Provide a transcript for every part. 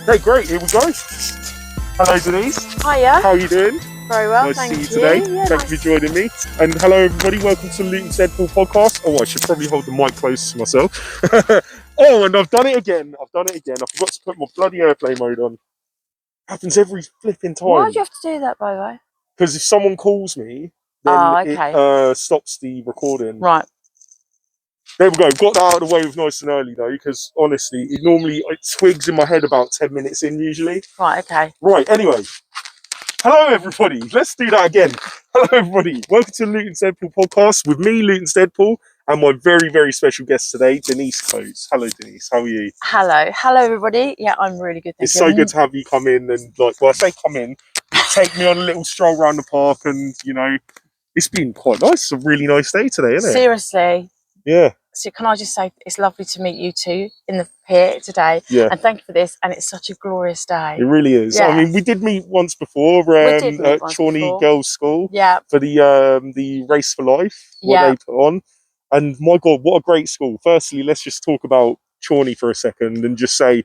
Okay, great. Here we go. Hello, Denise. Hiya. How are you doing? Very well, Nice thank to see you today. Yeah, Thank you for joining me. And hello, everybody. Welcome to Luton's Deadpool podcast. Oh, I should probably hold the mic close to myself. Oh, and I've done it again. I forgot to put my bloody airplane mode on. Happens every flipping time. Why do you have to do that, by the way? Because if someone calls me, then it stops the recording. Right. There we go. Got that out of the way nice and early though, because honestly, it twigs in my head about 10 minutes in usually. Right, okay. Right, anyway. Hello everybody. Let's do that again. Hello everybody. Welcome to Luton's Deadpool podcast with me, Luton's Deadpool, and my very, very special guest today, Denise Coates. Hello Denise, how are you? Hello everybody. Yeah, I'm really good, thank It's you. so good to have you come in and I say come in, take me on a little stroll around the park and, it's been quite nice. It's a really nice day today, isn't it? Seriously. Yeah. So can I just say, it's lovely to meet you two here today. Yeah. And thank you for this. And it's such a glorious day. It really is. Yeah. I mean, we did meet once before at Challney Girls School. Yeah. For the Race for Life, they put on. And my God, what a great school. Firstly, let's just talk about Challney for a second and just say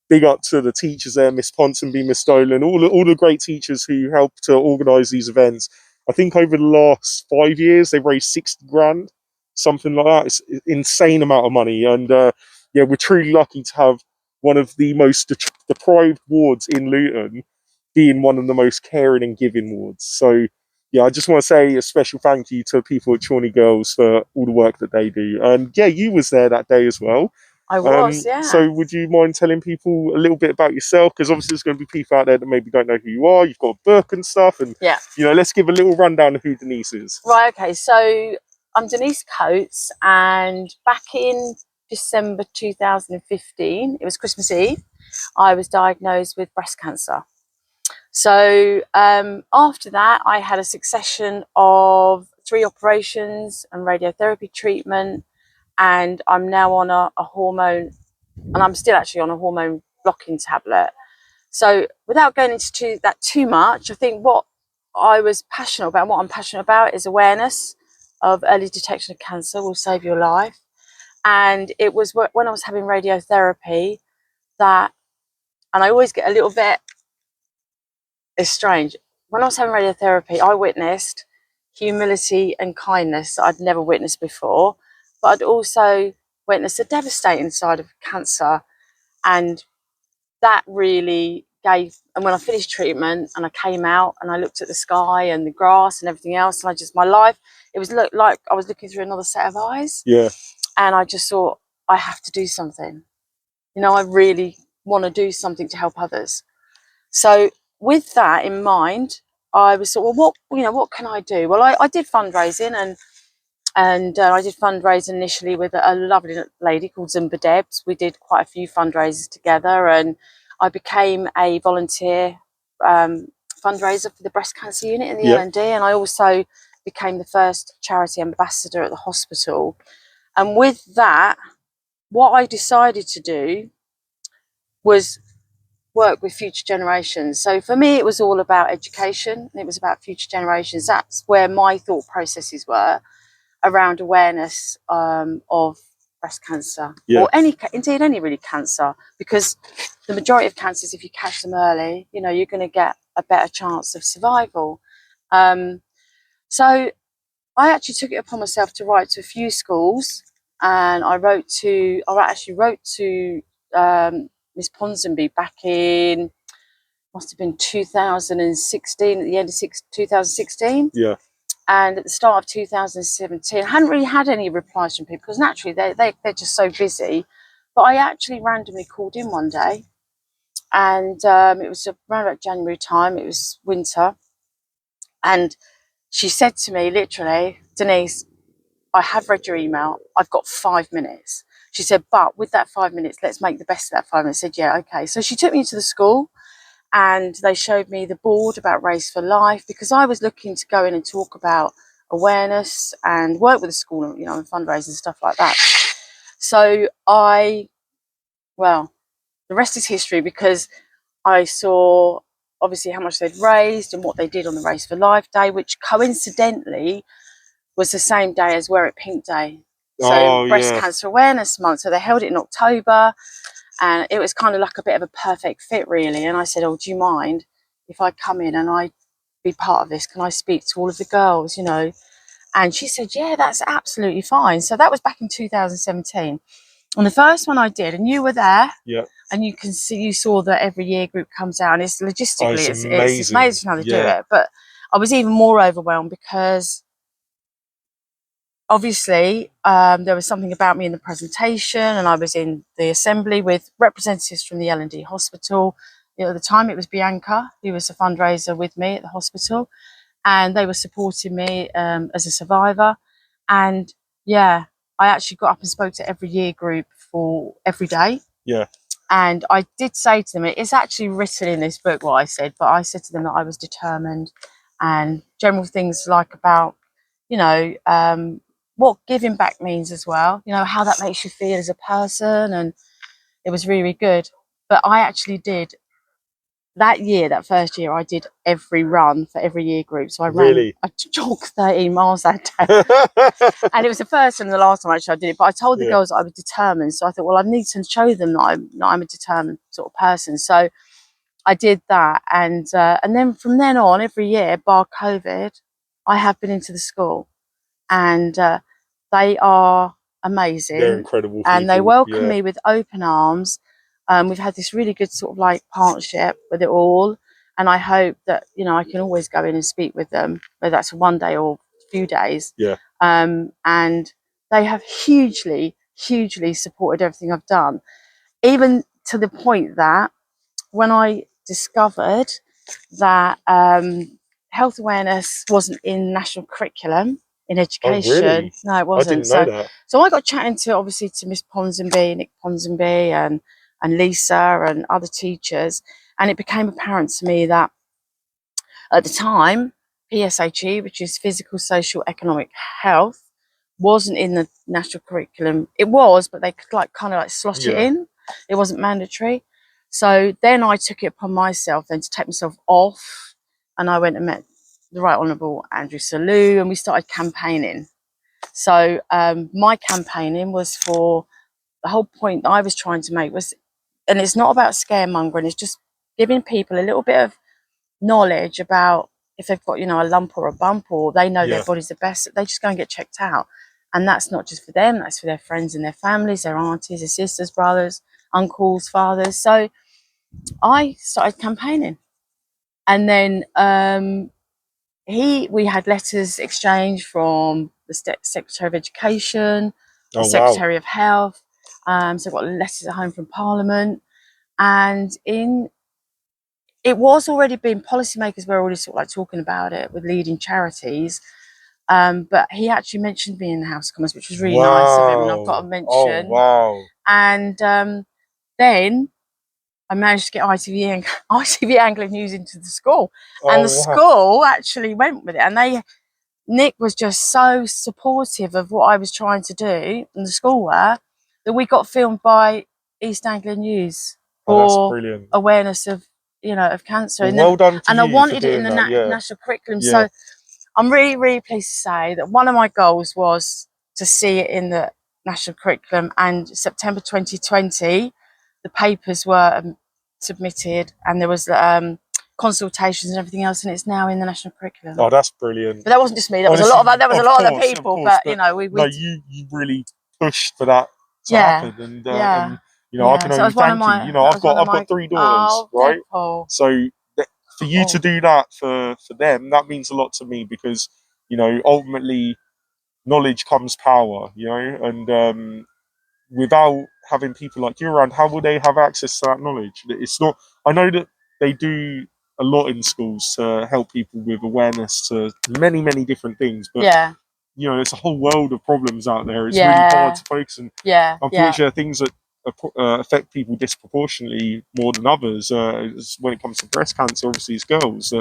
big up to the teachers there, Miss Ponsonby, Miss Dolan, all the great teachers who helped to organise these events. I think over the last 5 years, they've raised 60 grand, something like that. It's an insane amount of money. And we're truly lucky to have one of the most deprived wards in Luton being one of the most caring and giving wards. So, yeah, I just want to say a special thank you to people at Challney Girls for all the work that they do. And yeah, you was there that day as well. I was, yeah. So would you mind telling people a little bit about yourself? Because obviously there's going to be people out there that maybe don't know who you are. You've got a book and stuff. And, let's give a little rundown of who Denise is. Right, okay. So I'm Denise Coates, and back in December 2015, it was Christmas Eve, I was diagnosed with breast cancer. So after that, I had a succession of 3 operations and radiotherapy treatment, and I'm now on a hormone, and I'm still actually on a hormone blocking tablet. So without going into that too much, I think what I was passionate about, and what I'm passionate about, is awareness of early detection of cancer will save your life. And it was when I was having radiotherapy that, and I always get a little bit, it's strange. When I was having radiotherapy, I witnessed humility and kindness that I'd never witnessed before, but I'd also witnessed the devastating side of cancer. And that really gave, and when I finished treatment and I came out and I looked at the sky and the grass and everything else, and my life, it was like I was looking through another set of eyes. Yeah. And I just thought, I have to do something. I really want to do something to help others. So with that in mind, I was sort of, what can I do? Well, I did fundraising, and I did fundraising initially with a lovely lady called Zumba Debs. We did quite a few fundraisers together, and I became a volunteer fundraiser for the breast cancer unit in the L&D, and I also became the first charity ambassador at the hospital. And with that, what I decided to do was work with future generations. So for me, it was all about education. It was about future generations. That's where my thought processes were around awareness of breast cancer, or any really cancer, because the majority of cancers, if you catch them early, you're going to get a better chance of survival. So I actually took it upon myself to write to a few schools, and I actually wrote to Miss Ponsonby back in, must have been 2016, at the end of 2016. Yeah. And at the start of 2017, I hadn't really had any replies from people, because naturally they're just so busy. But I actually randomly called in one day, and it was around about January time, it was winter. And she said to me, literally, Denise, I have read your email. I've got 5 minutes. She said, but with that 5 minutes, let's make the best of that 5 minutes. I said, yeah, okay. So she took me to the school, and they showed me the board about Race for Life, because I was looking to go in and talk about awareness and work with the school, and fundraising and stuff like that. So the rest is history, because I saw obviously how much they'd raised and what they did on the Race for Life Day, which coincidentally was the same day as Wear It Pink Day. So Breast Cancer Awareness Month. So they held it in October. And it was kind of like a bit of a perfect fit, really. And I said, oh, do you mind if I come in and I be part of this? Can I speak to all of the girls, you know? And she said, yeah, that's absolutely fine. So that was back in 2017. And the first one I did, and you were there. Yeah. And you can see, you saw that every year group comes out, and it's logistically, it's it's amazing how they do yeah. it. But I was even more overwhelmed because obviously there was something about me in the presentation, and I was in the assembly with representatives from the L&D hospital. You know, at the time it was Bianca, who was a fundraiser with me at the hospital, and they were supporting me as a survivor. And yeah, I actually got up and spoke to every year group for every day. Yeah. And I did say to them, it's actually written in this book what I said, but I said to them that I was determined, and general things like about, you know, what giving back means as well, you know, how that makes you feel as a person. And it was really, really good. But I actually did that year, that first year, I did every run for every year group. So I ran, I jogged 13 miles that day. And it was the first and the last time actually I did it. But I told the girls that I was determined. So I thought, well, I need to show them that I'm a determined sort of person. So I did that. And then from then on, every year, bar COVID, I have been into the school. And they are amazing. They're incredible people. And they welcome me with open arms. We've had this really good sort of like partnership with it all. And I hope that, you know, I can always go in and speak with them, whether that's one day or a few days. Yeah. And they have hugely, hugely supported everything I've done. Even to the point that when I discovered that health awareness wasn't in national curriculum in education. Oh, really? No, it wasn't. I didn't know that. So I got chatting to, obviously, to Miss Ponsonby, Nick Ponsonby, and Lisa and other teachers, and it became apparent to me that at the time, PSHE, which is physical, social, economic health, wasn't in the national curriculum. It was, but they could like kind of like slot it in. It wasn't mandatory. So then I took it upon myself then to take myself off, and I went and met the Right Honourable Andrew Salou, and we started campaigning. So my campaigning was for the whole point that I was trying to make was, and it's not about scaremongering, it's just giving people a little bit of knowledge about if they've got, you know, a lump or a bump, or they know their body's the best, they just go and get checked out. And that's not just for them, that's for their friends and their families, their aunties, their sisters, brothers, uncles, fathers. So I started campaigning, and then we had letters exchanged from the Secretary of Education, the Secretary of Health. So I got letters at home from Parliament, and it was already been, policymakers were already sort of like talking about it with leading charities. But he actually mentioned me in the House of Commons, which was really nice of him, and I've got to mention. Oh, wow. And then I managed to get ITV Anglia News into the school, and the school actually went with it. And Nick was just so supportive of what I was trying to do, and the school were, that we got filmed by East Anglia News for awareness of, you know, of cancer. Well, well done to and you I wanted for it in the that, national curriculum. So I'm really, really pleased to say that one of my goals was to see it in the national curriculum, and September 2020, the papers were submitted, and there was consultations and everything else, and it's now in the national curriculum. Oh, that's brilliant. But that wasn't just me. That was a lot of other people. But you know, no, you really pushed for that to happen, and you know, I can only thank you. You know, I've got 3 daughters, right? So for you to do that for them, that means a lot to me, because you know, ultimately, knowledge comes power. You know, and without having people like you around, how will they have access to that knowledge? It's not. I know that they do a lot in schools to help people with awareness to many, many different things, but you know, there's a whole world of problems out there. It's really hard to focus on. Unfortunately, things that affect people disproportionately more than others. When it comes to breast cancer, obviously it's girls.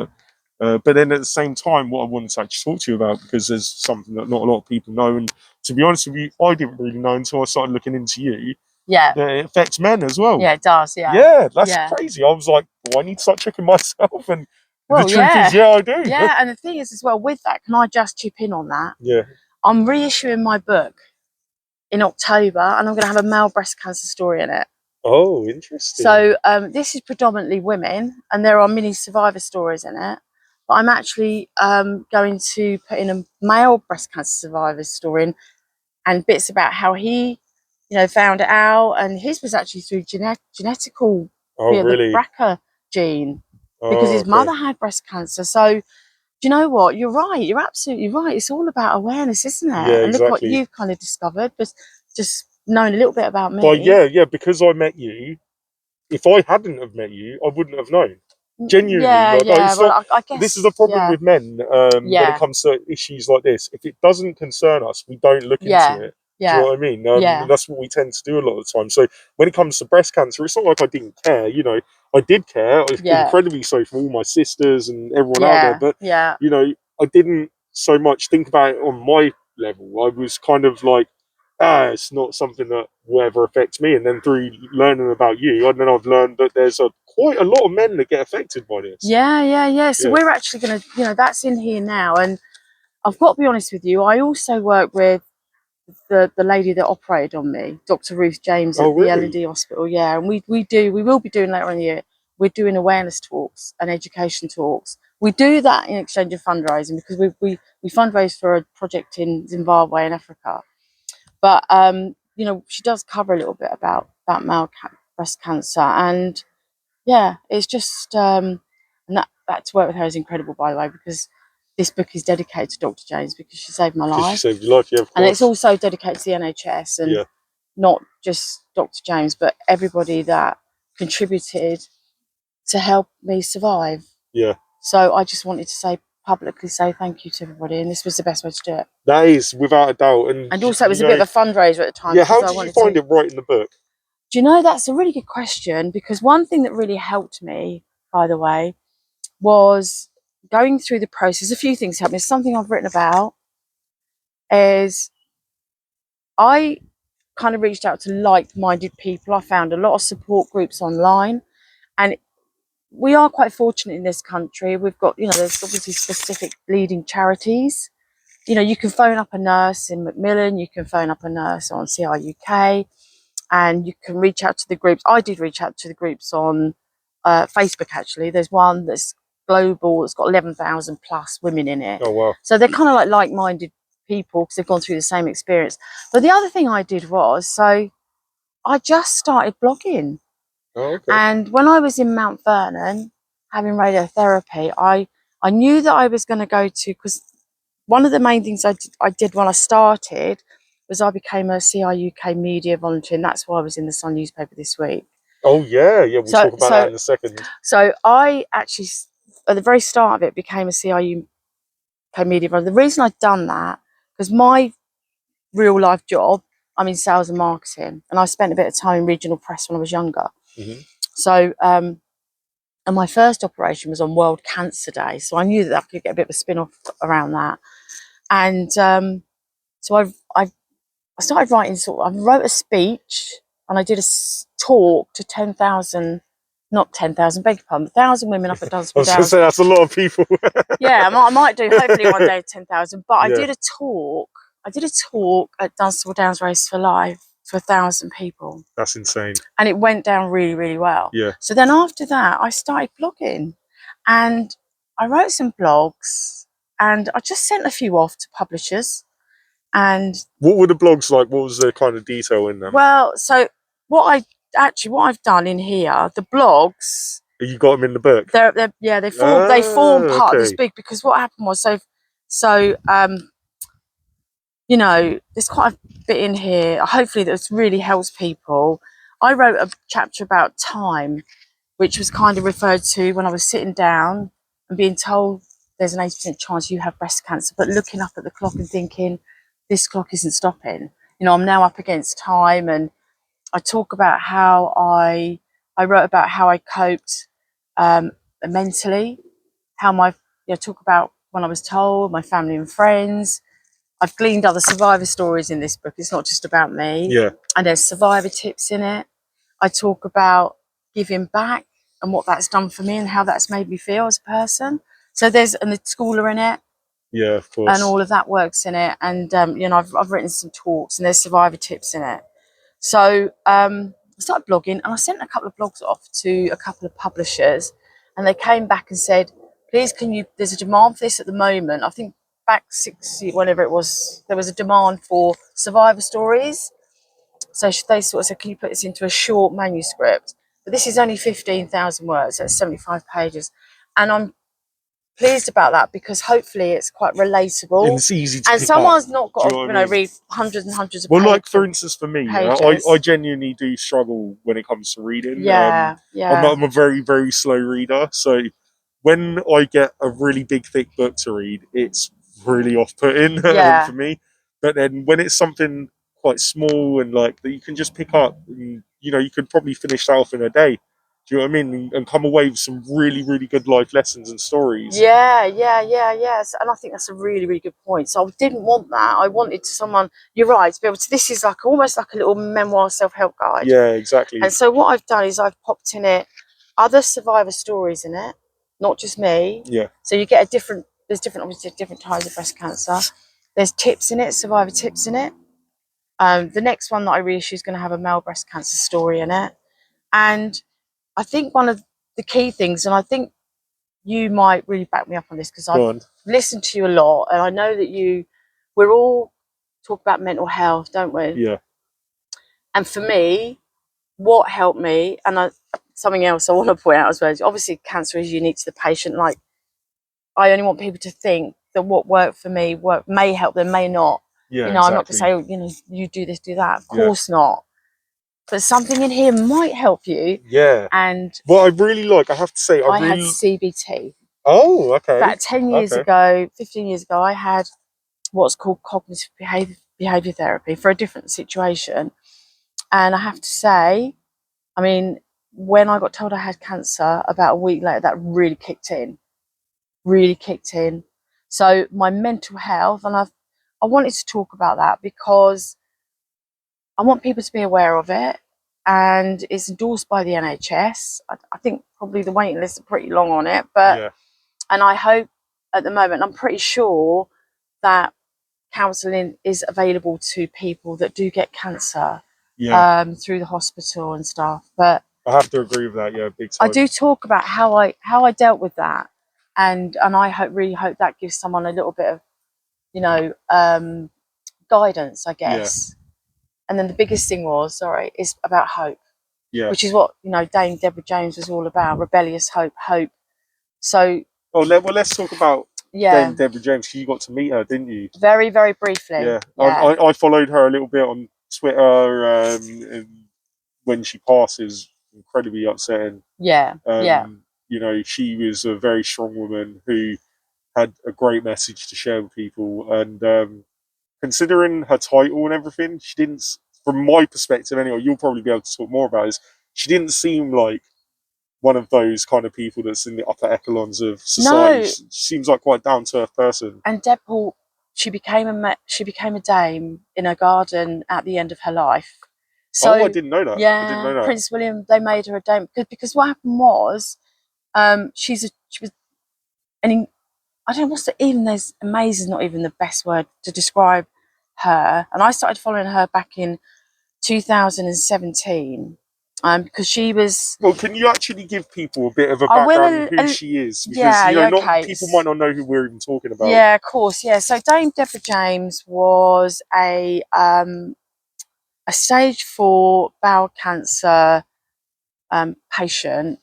But then at the same time, what I wanted to actually talk to you about, because there's something that not a lot of people know, and to be honest with you, I didn't really know until I started looking into you. That it affects men as well. Yeah, it does. Yeah, that's crazy. I was like, well, I need to start checking myself, and the truth is, I do. Yeah, and the thing is as well with that, can I just chip in on that? Yeah. I'm reissuing my book in October, and I'm going to have a male breast cancer story in it. Oh, interesting. So this is predominantly women, and there are mini survivor stories in it. But I'm actually going to put in a male breast cancer survivor's story in, and bits about how he, found it out, and his was actually through genetical, Oh, the really? BRCA gene, because Oh, his okay. mother had breast cancer. So do you know what? You're right. You're absolutely right. It's all about awareness, isn't it? Yeah, And look what exactly. you've kind of discovered, just knowing a little bit about But me. yeah, because I met you, if I hadn't have met you, I wouldn't have known. Genuinely, Yeah, like, no, yeah. it's Well, not. I This is guess, the problem yeah, with men when it yeah, comes to issues like this. If it doesn't concern us, we don't look into yeah, it. Do you yeah, know what I mean? And yeah, that's what we tend to do a lot of the time. So when it comes to breast cancer, it's not like I didn't care. I did care. I was yeah, incredibly so for all my sisters and everyone out there. yeah, But yeah. I didn't so much think about it on my level. I was kind of like, it's not something that will ever affect me. And then through learning about you, and then I've learned that there's quite a lot of men that get affected by this. Yeah, yeah, yeah. So Yeah. we're actually going to, that's in here now. And I've got to be honest with you, I also work with the lady that operated on me, Dr. Ruth James Oh, at the really? L&D hospital. Yeah. And we will be doing later in the year, we're doing awareness talks and education talks. We do that in exchange of fundraising because we fundraise for a project in Zimbabwe in Africa. But, she does cover a little bit about male breast cancer. And yeah, it's just and that to work with her is incredible, by the way, because this book is dedicated to Dr. James because she saved my Because she life, saved your life, yeah, of and it's course. also dedicated to the NHS and Yeah, not just Dr. James, but everybody that contributed to help me survive. yeah. So I just wanted to publicly say thank you to everybody, and this was the best way to do it. That is without a doubt. And also, it was a bit of a fundraiser at the time yeah. because How I did you wanted to. find it writing the book? Do you know, that's a really good question, because one thing that really helped me, by the way, was going through the process. A few things helped me. Something I've written about is I kind of reached out to like-minded people. I found a lot of support groups online, and we are quite fortunate in this country. We've got, there's obviously specific leading charities. You can phone up a nurse in Macmillan, you can phone up a nurse on CRUK, and you can reach out to the groups. I did reach out to the groups on Facebook, actually. There's one that's global, it's got 11,000 plus women in it. Oh, wow. So they're kind of like-minded people because they've gone through the same experience. But the other thing I did was, so I just started blogging. Oh, okay. And when I was in Mount Vernon having radiotherapy, I knew that I was going to go to, because one of the main things I did when I started was I became a CRUK media volunteer, and that's why I was in the Sun newspaper this week. Oh, yeah, yeah. We'll So, talk about that so, in a second. so I actually, at the very start of it, became a CRUK media volunteer. The reason I'd done that, because my real life job, I'm in sales and marketing, and I spent a bit of time in regional press when I was younger. Mm-hmm. So, and my first operation was on World Cancer Day, so I knew that I could get a bit of a spin-off around that. And so I started writing. I wrote a speech, and I did a talk to 10,000, not 10,000, beg your pardon, 1,000 women up at I Dunstable was going to Downs. say, that's a lot of people. Yeah, I might do hopefully one day 10,000. But I Yeah, did a talk. I did a talk at Dunstable Downs Race for Life for 1,000 people, that's insane. and it went down really, really well. Yeah. So then after that, I started blogging, and I wrote some blogs, and I just sent a few off to publishers. And What were the blogs like? What was the kind of detail in them? well, so what I've done in here, the blogs, You got them in the book? they form part of this Okay. book, because what happened was, there's quite a bit in here, hopefully, that really helps people. I wrote a chapter about time, which was kind of referred to when I was sitting down and being told there's an 80% chance you have breast cancer, but looking up at the clock and thinking, this clock isn't stopping. I'm now up against time. And I talk about how I wrote about how I coped mentally, talk about when I was told, my family and friends. I've gleaned other survivor stories in this book. It's not just about me. Yeah. And there's survivor tips in it. I talk about giving back and what that's done for me and how that's made me feel as a person. So and the schooler in it. Yeah, of course. And all of that works in it. And, I've written some talks, and there's survivor tips in it. So I started blogging, and I sent a couple of blogs off to a couple of publishers, and they came back and said, please, there's a demand for this at the moment. I think back 60, whenever it was, there was a demand for survivor stories. So they sort of said, can you put this into a short manuscript? But this is only 15,000 words, so it's 75 pages. And I'm pleased about that because hopefully it's quite relatable. And it's easy to and pick someone's up. not got Do to you know what I mean? read hundreds and hundreds of Well, pages. like for instance, for me, I genuinely do struggle when it comes to reading. Yeah, I'm a very, very slow reader. So when I get a really big, thick book to read, it's really off-putting Yeah. for me. But then when it's something quite small and like that you can just pick up, and, you know, you could probably finish that off in a day. Do you know what I mean? And come away with some really, really good life lessons and stories. Yes. And I think that's a really, really good point. So I didn't want that. I wanted someone, you're right, to be able to, this is like almost like a little memoir self-help guide. Yeah, exactly. And so what I've done is I've popped in it other survivor stories in it, not just me. Yeah. So you get obviously different types of breast cancer. There's tips in it, survivor tips in it. The next one that I reissue is going to have a male breast cancer story in it. And I think one of the key things, and I think you might really back me up on this because I've listened to you a lot, and I know that we're all talk about mental health, don't we? Yeah. And for me, what helped me, and something else I want to point out as well is obviously cancer is unique to the patient. Like, I only want people to think that what worked for me may help them, may not. Yeah, you know, I'm not to say, you do this, do that. Of course not. But something in here might help you. Yeah. And what I really like, I have to say, I had CBT. Oh, okay. About 10 years ago, 15 years ago, I had what's called cognitive behavior therapy for a different situation. And I have to say, I mean, when I got told I had cancer, about a week later, that really kicked in. So my mental health, and I wanted to talk about that because I want people to be aware of it. And it's endorsed by the NHS. I think probably the waiting lists are pretty long on it, but and I hope at the moment, I'm pretty sure that counselling is available to people that do get cancer through the hospital and stuff. But I have to agree with that, big time. I do talk about how I dealt with that, and I really hope that gives someone a little bit of guidance, I guess. And then the biggest thing is about hope, which is what Dame Deborah James was all about: rebellious hope. So let's talk about Dame Deborah James. You got to meet her, didn't you? Very, very briefly. Yeah. I followed her a little bit on Twitter, and when she passes, incredibly upsetting. You know, she was a very strong woman who had a great message to share with people, and considering her title and everything, she didn't, from my perspective anyway, you'll probably be able to talk more about this, she didn't seem like one of those kind of people that's in the upper echelons of society. No. She seems like quite a down-to-earth person. And Deb Hall, she became a dame in a garden at the end of her life. So, I didn't know that. Yeah, I didn't know that. Prince William, they made her a dame because what happened was, she was I don't know there's amazing is not even the best word to describe her. And I started following her back in 2017. Because she was. Well, can you actually give people a bit of a background on who she is? Because people might not know who we're even talking about. Yeah, of course. Yeah. So Dame Deborah James was a stage 4 bowel cancer patient,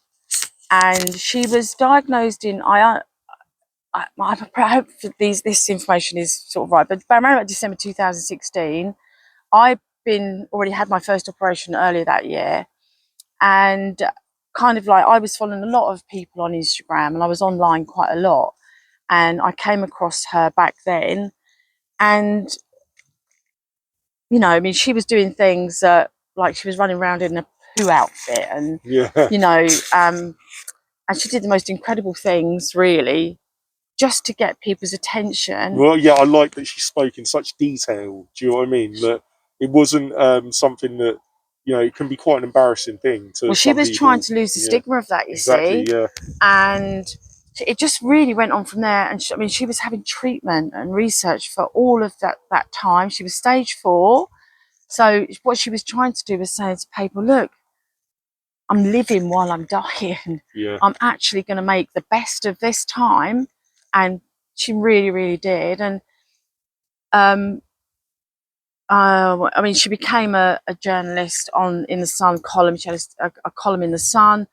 and she was diagnosed in. I hope this information is sort of right, but around about December 2016, I'd already had my first operation earlier that year, and kind of like I was following a lot of people on Instagram, and I was online quite a lot, and I came across her back then, and I mean, she was doing things like she was running around in a poo outfit, and and she did the most incredible things, really, just to get people's attention. Well, I like that she spoke in such detail. Do you know what I mean? That it wasn't something that it can be quite an embarrassing thing to. Well, she was trying to lose the stigma of that, you see. Yeah. And it just really went on from there. And she was having treatment and research for all of that time. She was stage 4. So what she was trying to do was saying to people, look, I'm living while I'm dying. Yeah. I'm actually going to make the best of this time. And she really, really did. And I mean, she became a journalist in the Sun column. She had a column in the Sun.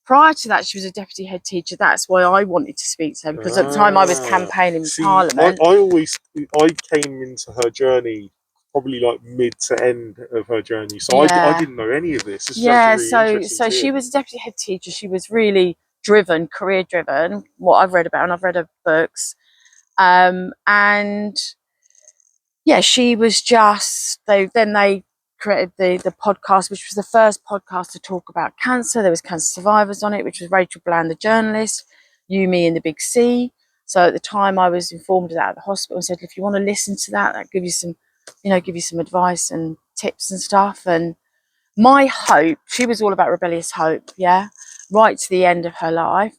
Prior to that, she was a deputy head teacher. That's why I wanted to speak to her, because at the time I was campaigning in Parliament. I came into her journey probably like mid to end of her journey, so I didn't know any of this. This is actually really interesting. So she was a deputy head teacher. She was really driven, career driven. What I've read about, and I've read her books, and yeah, she was just. They created the podcast, which was the first podcast to talk about cancer. There was cancer survivors on it, which was Rachel Bland, the journalist, You, Me, and the Big C. So at the time, I was informed of that at the hospital and said, if you want to listen to that, that give you some, give you some advice and tips and stuff. And my hope, she was all about rebellious hope, yeah, right to the end of her life.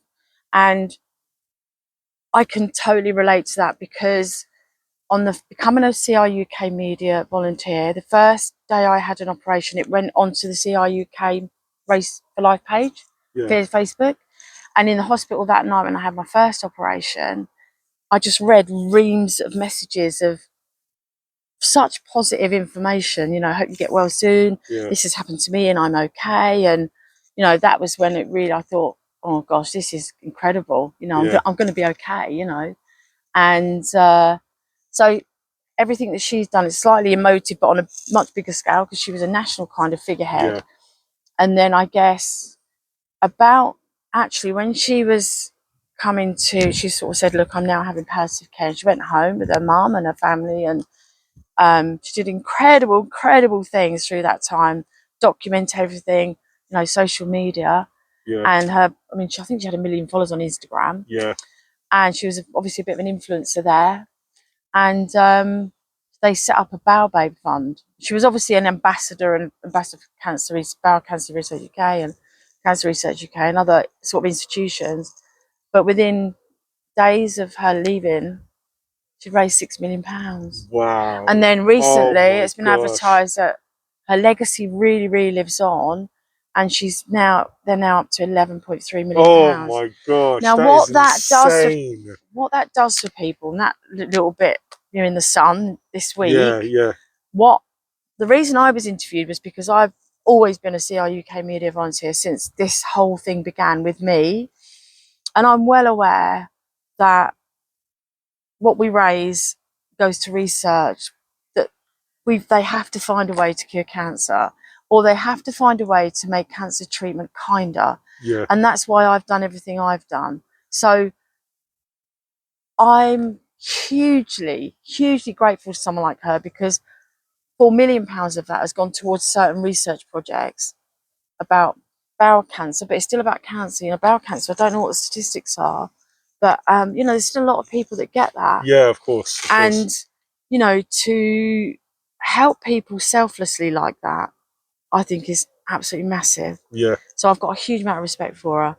And I can totally relate to that, because on the becoming a CR UK media volunteer, the first day I had an operation, it went onto the CR UK Race for Life page, via Facebook. And in the hospital that night when I had my first operation, I just read reams of messages of such positive information. I hope you get well soon. This has happened to me and I'm okay. And, that was when it really, I thought, oh gosh, this is incredible. I'm going to be okay, And so everything that she's done is slightly emotive, but on a much bigger scale, because she was a national kind of figurehead. And then I guess about actually when she was coming to, she sort of said, look, I'm now having palliative care. And she went home with her mum and her family, and she did incredible things through that time, document everything, social media. And I think she had 1 million followers on Instagram. And she was obviously a bit of an influencer there. And they set up a Bowel Babe Fund. She was obviously an ambassador for Bowel Cancer Research UK and Cancer Research UK and other sort of institutions. But within days of her leaving, she'd raised £6 million. Wow. And then recently it's been advertised that her legacy really, really lives on. And they're now up to £11.3 million. Oh my gosh. Now, what that does for people, and that little bit you're in the Sun this week. Yeah. The reason I was interviewed was because I've always been a CR UK media volunteer since this whole thing began with me. And I'm well aware that what we raise goes to research, that they have to find a way to cure cancer, or they have to find a way to make cancer treatment kinder. And that's why I've done everything I've done. So I'm hugely grateful to someone like her, because £4 million of that has gone towards certain research projects about bowel cancer, but it's still about cancer. Bowel cancer, I don't know what the statistics are, but there's still a lot of people that get that. Yeah, of course. And to help people selflessly like that, I think is absolutely massive. Yeah. So I've got a huge amount of respect for her.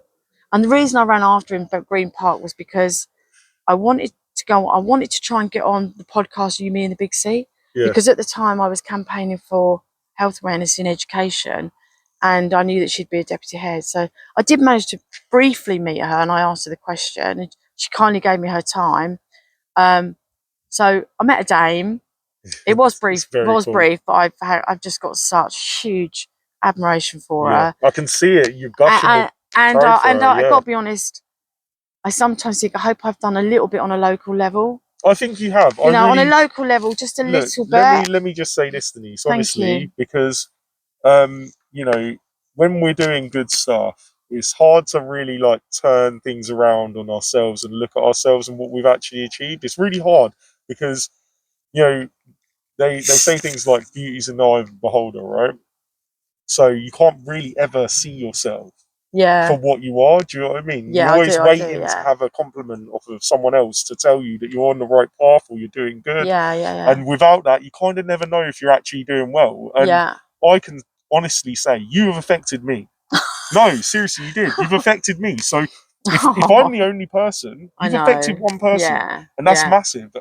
And the reason I ran after him at Green Park was because I wanted to try and get on the podcast You, Me, and the Big C. Because at the time I was campaigning for health awareness in education, and I knew that she'd be a deputy head. So I did manage to briefly meet her, and I asked her the question, and she kindly gave me her time. So I met a dame. It was brief. But I've just got such huge admiration for her. I can see it. You're gushing I got to be honest, I sometimes think I hope I've done a little bit on a local level. I think you have. On a local level, just a little bit. Let me just say this, Denise. Obviously, because when we're doing good stuff, it's hard to really turn things around on ourselves and look at ourselves and what we've actually achieved. It's really hard because they say things like beauty's in the eye of the beholder, right? So you can't really ever see yourself for what you are. Do you know what I mean? Yeah, you're always waiting to have a compliment off of someone else to tell you that you're on the right path or you're doing good. Yeah. And without that, you kind of never know if you're actually doing well. And I can honestly say you have affected me. No, seriously, you did. You've affected me. So if I'm the only person, you've affected one person, and that's massive.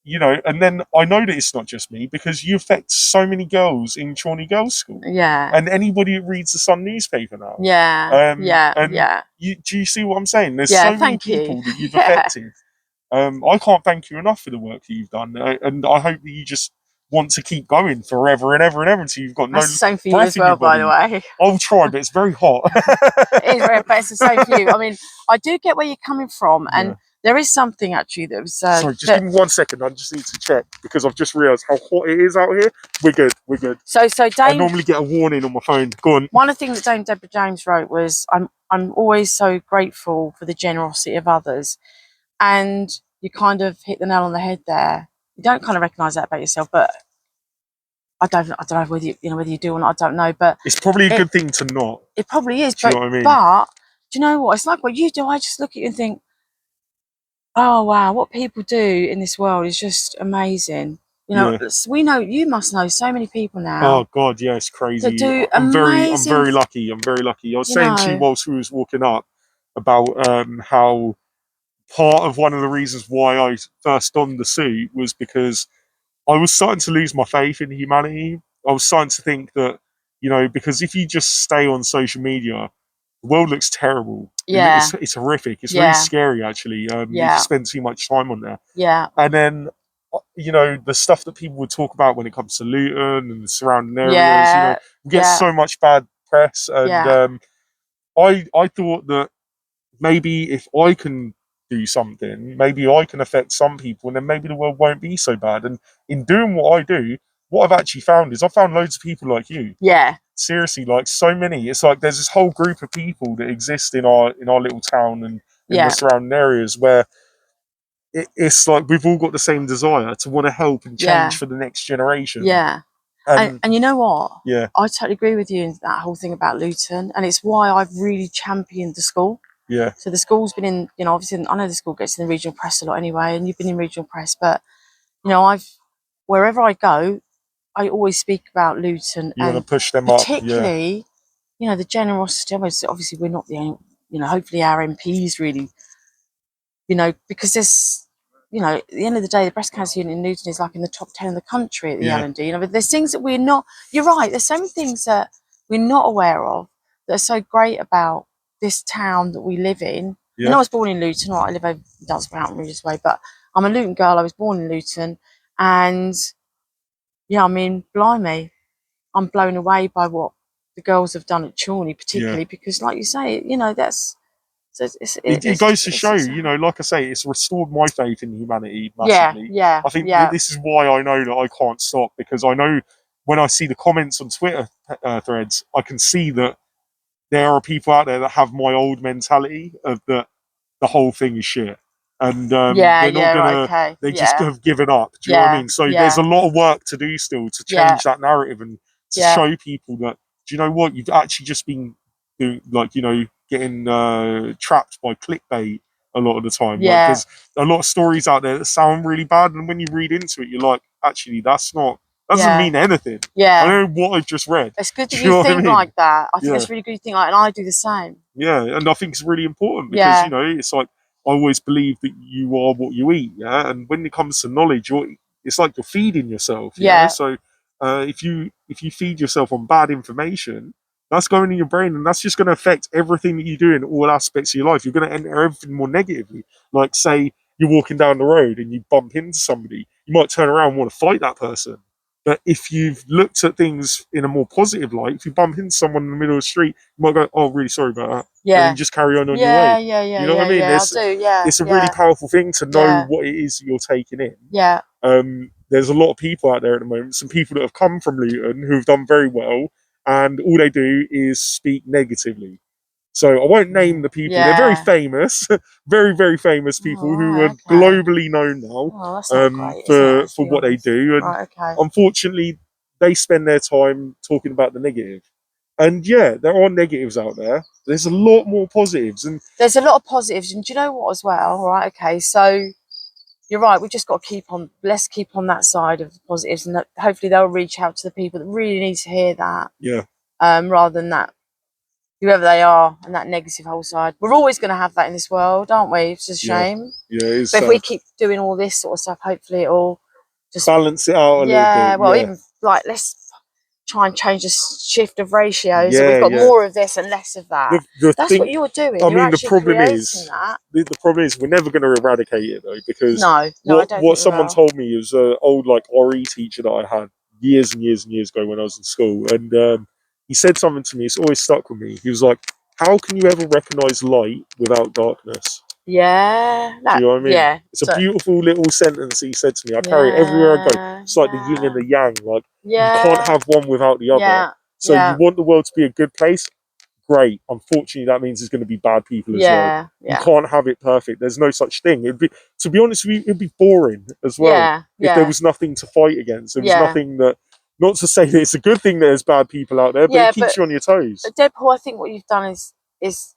you know, and then I know that it's not just me because you affect so many girls in Challney Girls School. Yeah. And anybody that reads the Sun newspaper now. Yeah. And do you see what I'm saying? There's so many people that you've Yeah. affected. I can't thank you enough for the work that you've done. And I hope that you just want to keep going forever and ever and ever until you've got no That's the same for you breath as in your well, by the body. way. I'll try, but it's very hot. It is very, but it's the same for you. I mean, I do get where you're coming from, and Yeah. there is something actually that was. Sorry, just give me 1 second. I just need to check because I've just realised how hot it is out here. We're good. We're good. So I Dame. normally get a warning on my phone. Go on. One of the things that Dame Deborah James wrote was, "I'm always so grateful for the generosity of others," and you kind of hit the nail on the head there. You don't kind of recognise that about yourself, but I don't know whether whether you do or not. I don't know, but it's probably a good thing to not. It probably is. Do you know what I mean? But do you know what? It's like what you do. I just look at you and think, oh wow, what people do in this world is just amazing. You know, we know, you must know so many people now. Oh God, yeah, it's crazy. That do I'm very amazing. lucky. I'm very lucky. I was saying to you whilst we was walking up about how part of one of the reasons why I first donned the suit was because I was starting to lose my faith in humanity. I was starting to think that, you know, because if you just stay on social media, the world looks terrible. Yeah. It's horrific. It's really scary, actually. If you spend too much time on there. Yeah. And then, you know, the stuff that people would talk about when it comes to Luton and the surrounding areas, you know, we get so much bad press. And I thought that maybe if I can do something, maybe I can affect some people, and then maybe the world won't be so bad. And in doing what I do, what I've actually found is I found loads of people like you. Yeah. Seriously, like so many. It's like there's this whole group of people that exist in our little town and in the surrounding areas where it's like we've all got the same desire to want to help and change for the next generation. Yeah. And you know what? Yeah. I totally agree with you in that whole thing about Luton, and it's why I've really championed the school. Yeah. So the school's been in, you know, obviously I know the school gets in the regional press a lot anyway, and you've been in regional press, but you know, wherever I go, I always speak about Luton. You want to push them particularly, you know, the generosity. Obviously, we're not the only, you know, hopefully our MPs really, you know, because there's, you know, at the end of the day, the breast cancer unit in Luton is like in the top 10 in the country at the L&D. You know, but there's things that we're not, you're right, there's so many things that we're not aware of that are so great about this town that we live in. I mean, I was born in Luton, or I live over Dunsborough, Regis Way, but I'm a Luton girl. I was born in Luton, and yeah, I mean, blimey, I'm blown away by what the girls have done at Challney, particularly because, like you say, you know, that's so it goes to show, you know, like I say, it's restored my faith in humanity massively. I think this is why I know that I can't stop, because I know when I see the comments on Twitter threads, I can see that there are people out there that have my old mentality of that the whole thing is shit, and they're not gonna. They just have given up. Do you know what I mean? So there's a lot of work to do still to change that narrative and to show people that, do you know what, you've actually just been doing, like, you know, getting trapped by clickbait a lot of the time. Like, there's a lot of stories out there that sound really bad, and when you read into it, you're like, actually, that doesn't mean anything. I know what I've just read. It's good that you think like that. I think it's really good you think like, and I do the same. Yeah, and I think it's really important because, you know, it's like, I always believe that you are what you eat, and when it comes to knowledge, it's like you're feeding yourself, so if you feed yourself on bad information, that's going in your brain, and that's just going to affect everything that you do in all aspects of your life. You're going to enter everything more negatively. Like, say you're walking down the road and you bump into somebody, you might turn around and want to fight that person. But if you've looked at things in a more positive light, if you bump into someone in the middle of the street, you might go, "Oh, really sorry about that," and then you just carry on your way. You know what I mean? It's a really powerful thing to know what it is that you're taking in. There's a lot of people out there at the moment, some people that have come from Luton who've done very well, and all they do is speak negatively. So I won't name the people. They're very famous, very, very famous people who are globally known now for what they do. And unfortunately, they spend their time talking about the negative. And yeah, there are negatives out there. There's a lot more positives. And there's a lot of positives. And do you know what as well? Right, okay, so you're right, we've just got to let's keep on that side of the positives, and hopefully they'll reach out to the people that really need to hear that. Yeah. Rather than that whoever they are, and that negative whole side. We're always going to have that in this world, aren't we? It's just a shame. Yeah, it is. But if we keep doing all this sort of stuff, hopefully it'll just balance it out a little bit. Well, even like let's try and change the shift of ratios, so Yeah, we've got more of this and less of that. That's what you're doing. I you're mean, the actually problem creating is that. the problem is we're never going to eradicate it though, because No, I don't think what someone we will. told me is an old like RE teacher that I had years and years and years ago when I was in school, and he said something to me. It's always stuck with me. He was like, "How can you ever recognize light without darkness?" Yeah, Do you know what I mean? yeah. It's a beautiful little sentence he said to me. I carry it everywhere I go. It's like the yin and the yang. Like you can't have one without the other. So you want the world to be a good place? Great. Unfortunately, that means there's going to be bad people as well. You can't have it perfect. There's no such thing. It'd be, to be honest with you, it'd be boring as well if there was nothing to fight against. There was nothing that. Not to say that it's a good thing that there's bad people out there, but it keeps you on your toes. Deadpool, I think what you've done is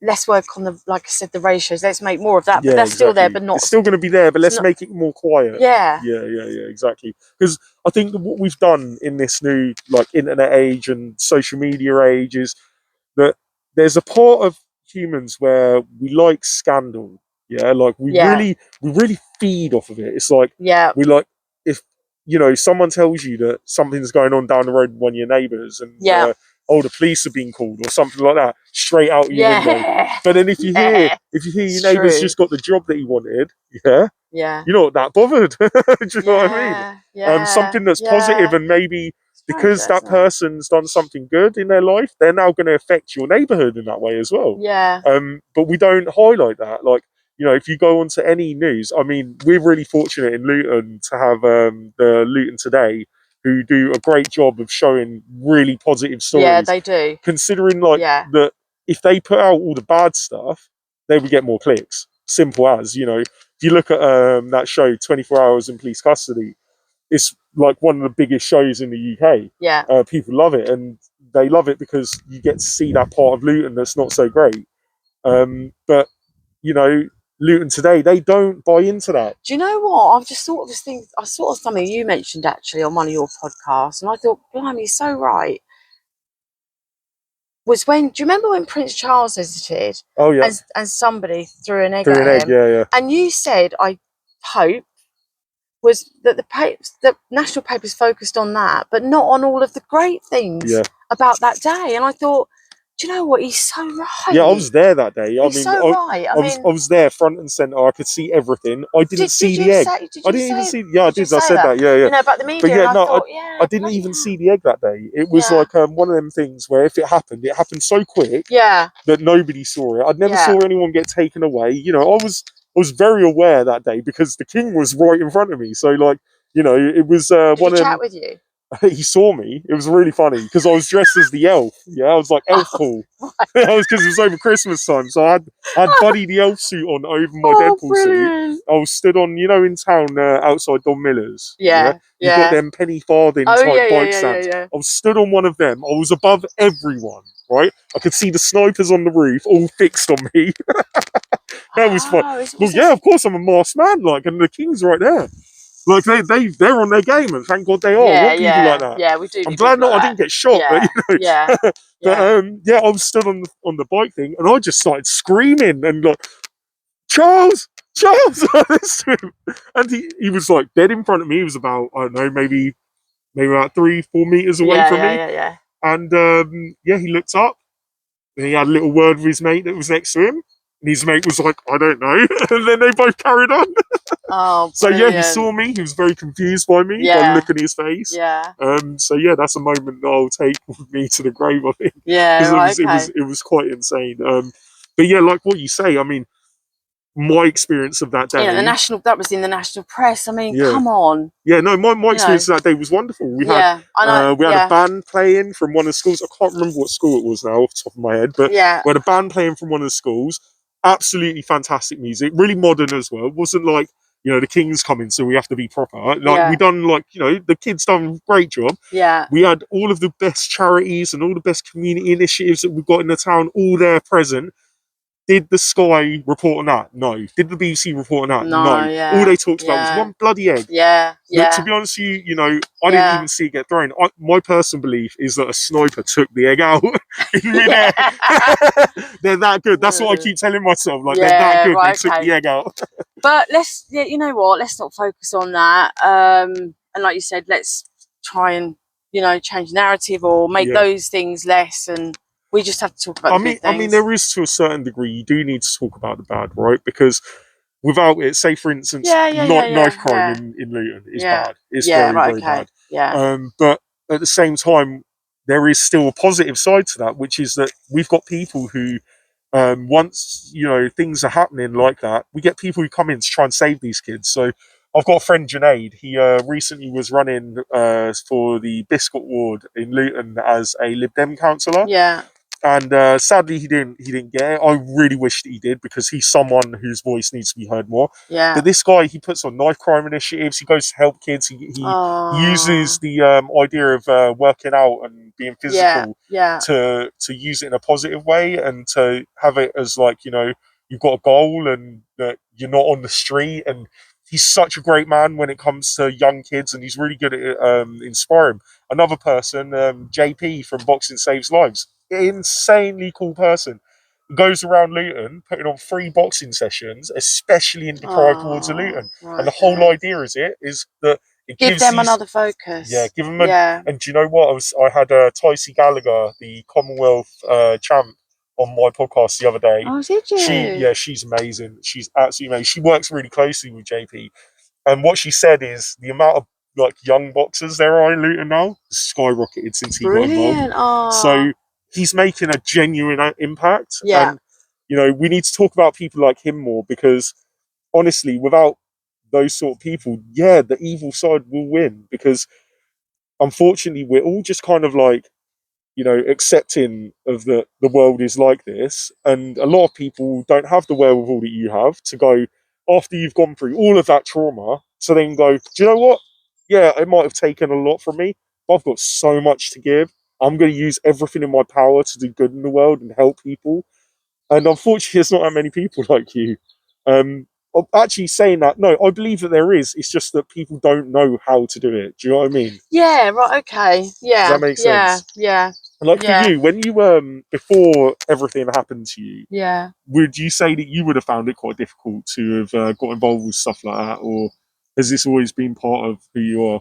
let's work on the, like I said, the ratios. Let's make more of that. But that's still there, but not. It's still going to be there, but let's make it more quiet. Yeah, exactly. Because I think that what we've done in this new like internet age and social media age is that there's a part of humans where we like scandal. Yeah, like we really feed off of it. It's like we like if someone tells you that something's going on down the road with one of your neighbours and the police are being called or something like that, straight out your window. But then if you hear your neighbour's just got the job that he wanted, you're not that bothered. Do you know what I mean? Something that's positive and maybe because that person's done something good in their life, they're now going to affect your neighbourhood in that way as well. But we don't highlight that. Like, if you go onto any news, I mean, we're really fortunate in Luton to have the Luton Today, who do a great job of showing really positive stories. Yeah, they do. Considering that if they put out all the bad stuff, they would get more clicks. Simple as, if you look at that show, 24 Hours in Police Custody, it's like one of the biggest shows in the UK. Yeah. People love it, and they love it because you get to see that part of Luton that's not so great. But, Luton Today, they don't buy into that. Do you know what? I've just thought of this thing. I saw something you mentioned actually on one of your podcasts, and I thought, blimey, you're so right. Do you remember when Prince Charles visited? Oh, yeah. And somebody threw an egg at him? Yeah. And you said, I hope, was that the national papers focused on that, but not on all of the great things about that day. And I thought, do you know what? He's so right. Yeah, I was there that day. He's so right. I was there front and centre. I could see everything. I didn't see the egg. I didn't even see. Yeah, I did. I said that. Yeah. About the media. But yeah, no, I didn't even see the egg that day. It was like one of them things where if it happened so quick. That nobody saw it. I'd never saw anyone get taken away. I was very aware that day because the king was right in front of me. So it was Did he chat with you? He saw me. It was really funny because I was dressed as the elf. Yeah, I was like elf Paul. I was because it was over Christmas time, so I had Buddy the elf suit on over my Deadpool suit. I was stood on, in town outside Don Miller's. You've got them penny farthing type bike stands. I was stood on one of them. I was above everyone. Right, I could see the snipers on the roof, all fixed on me. That was fun. Well, yeah, of course I'm a masked man, and the king's right there. Like they're on their game, and thank God they are. I want people like that. Yeah, we do. I'm glad I didn't get shot, but I was stood on the bike thing, and I just started screaming and like, Charles, and he was like dead in front of me. He was about, I don't know, maybe about 3-4 meters away from me. Yeah. And he looked up, and he had a little word with his mate that was next to him. And his mate was like, I don't know. And then they both carried on. Oh, so yeah, he saw me. He was very confused by me, by the look on his face. Yeah. So yeah, that's a moment that I'll take with me to the grave, I think. Yeah, right, it was quite insane. But yeah, like what you say, I mean, my experience of that day. Yeah, that was in the national press. I mean, come on. Yeah, no, my experience of that day was wonderful. We had a band playing from one of the schools. I can't remember what school it was now off the top of my head, but we had a band playing from one of the schools. Absolutely fantastic music, really modern as well. It wasn't like, the king's coming, so we have to be proper. We done the kids done a great job. Yeah. We had all of the best charities and all the best community initiatives that we've got in the town, all there present. Did the Sky report on that? No. Did the BBC report on that? No, No. yeah. All they talked about was Yeah. one bloody egg. Yeah. Look, Yeah. to be honest with you, you know, I didn't even see it get thrown. My personal belief is that a sniper took the egg out in midair. They're that good. That's what I keep telling myself. Like, they're that good. Right, They took the egg out. But let's, yeah, you know what? Let's not focus on that. And like you said, let's try and, you know, change narrative or make Yeah. those things less. And we just have to talk about the good things. I mean, there is, to a certain degree, you do need to talk about the bad, right? Because without it, say for instance, knife crime in Luton is bad. It's very, very bad. Yeah. But at the same time, there is still a positive side to that, which is that we've got people who, once you know things are happening like that, we get people who come in to try and save these kids. So I've got a friend, Junaid. He recently was running for the Biscuit Ward in Luton as a Lib Dem councillor. Yeah. And sadly, he didn't get it. I really wish that he did, because he's someone whose voice needs to be heard more. Yeah. But this guy, he puts on knife crime initiatives. He goes to help kids. He uses the idea of working out and being physical to use it in a positive way, and to have it as, like, you know, you've got a goal and that you're not on the street. And he's such a great man when it comes to young kids, and he's really good at inspiring. Another person, JP from Boxing Saves Lives, insanely cool person, goes around Luton putting on free boxing sessions, especially in deprived wards of Luton. And the whole idea is that it give gives them these, another focus. Yeah, give them. And do you know what? I had Ticey Gallagher, the Commonwealth champ, on my podcast the other day. Oh, did you? She's amazing. She's absolutely amazing. She works really closely with JP, and what she said is the amount of, like, young boxers there are in Luton now skyrocketed since he got involved. So he's making a genuine impact. Yeah. And, you know, we need to talk about people like him more, because honestly, without those sort of people, yeah, the evil side will win, because unfortunately we're all just kind of like, you know, accepting of the world is like this. And a lot of people don't have the wherewithal that you have to go, after you've gone through all of that trauma, to then go, do you know what? Yeah, it might have taken a lot from me, but I've got so much to give. I'm going to use everything in my power to do good in the world and help people. And unfortunately, there's not that many people like you. Actually, saying that, no, I believe that there is. It's just that people don't know how to do it. Do you know what I mean? Yeah, right, okay. Yeah. Does that make sense? Yeah. And like for you, when you before everything happened to you, would you say that you would have found it quite difficult to have got involved with stuff like that, or has this always been part of who you are?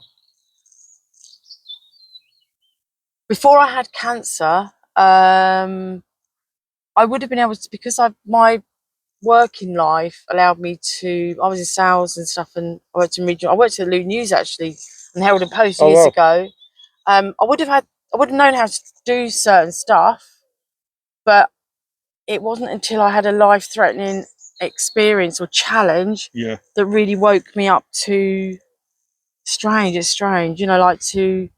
Before I had cancer, I would have been able to, because my working life allowed me to. I was in sales and stuff, and I worked in regional. I worked at the Lou News actually, and held a post years ago. I would have known how to do certain stuff, but it wasn't until I had a life-threatening experience or challenge that really woke me up to strange. It's strange, you know, like to.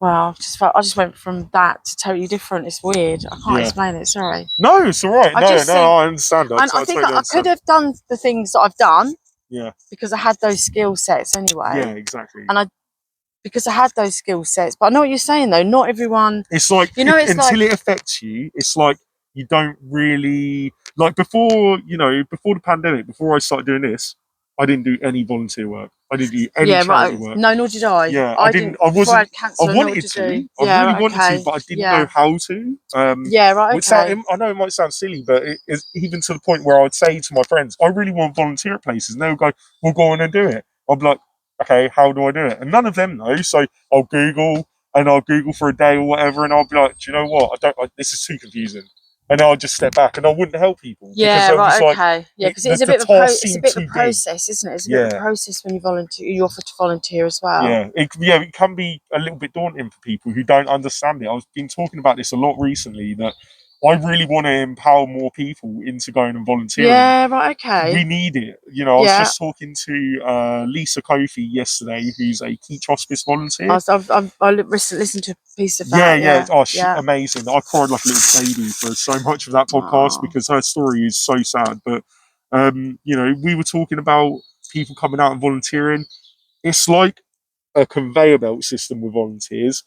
Well, I just went from that to totally different. It's weird. I can't explain it. Sorry. No, it's all right. I understand. I think I could have done the things that I've done. Yeah. Because I had those skill sets anyway. Yeah, exactly. And because I had those skill sets. But I know what you're saying though. Not everyone. It's like, you know, until it affects you, it's like you don't really, like, before the pandemic, before I started doing this, I didn't do any volunteer work. I didn't do any charity work. No, nor did I. Yeah, I didn't. I wasn't. I had cancer, I wanted to. I really wanted to, but I didn't know how to. I know it might sound silly, but it's even to the point where I would say to my friends, "I really want to volunteer at places," and they would go, "We'll go on and do it." I'd be like, "Okay, how do I do it?" And none of them know. So I'll Google for a day or whatever, and I'll be like, "Do you know what? This is too confusing." And I'll just step back, and I wouldn't help people. Yeah, right, okay. Yeah, because it's a bit of a process, isn't it? It's a bit of a process when you volunteer. You offer to volunteer as well. Yeah, it can be a little bit daunting for people who don't understand it. I've been talking about this a lot recently, that I really want to empower more people into going and volunteering. Yeah, right, okay. We need it. You know, I was just talking to Lisa Kofi yesterday, who's a Keach Hospice volunteer. I listened to a piece of that. Yeah. Oh, she's amazing. I cried like a little baby for so much of that podcast because her story is so sad. But, you know, we were talking about people coming out and volunteering. It's like a conveyor belt system with volunteers.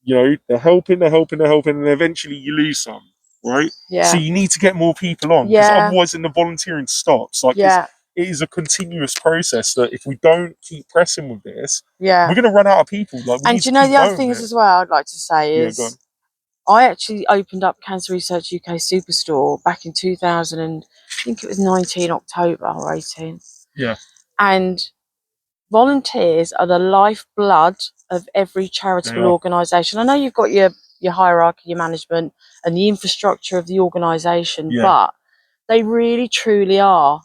You know, they're helping, and eventually you lose some. right? Yeah. So you need to get more people on, because otherwise then the volunteering stops. Like it is a continuous process that if we don't keep pressing with this, we're going to run out of people. Like, we and need do to you know keep the other going thing with is it. as well, I'd like to say Go on. is I actually opened up Cancer Research UK Superstore back in 2000 and I think it was 19 October or 18. Yeah. And volunteers are the lifeblood of every charitable organisation. I know you've got your hierarchy, your management and the infrastructure of the organisation, but they really truly are.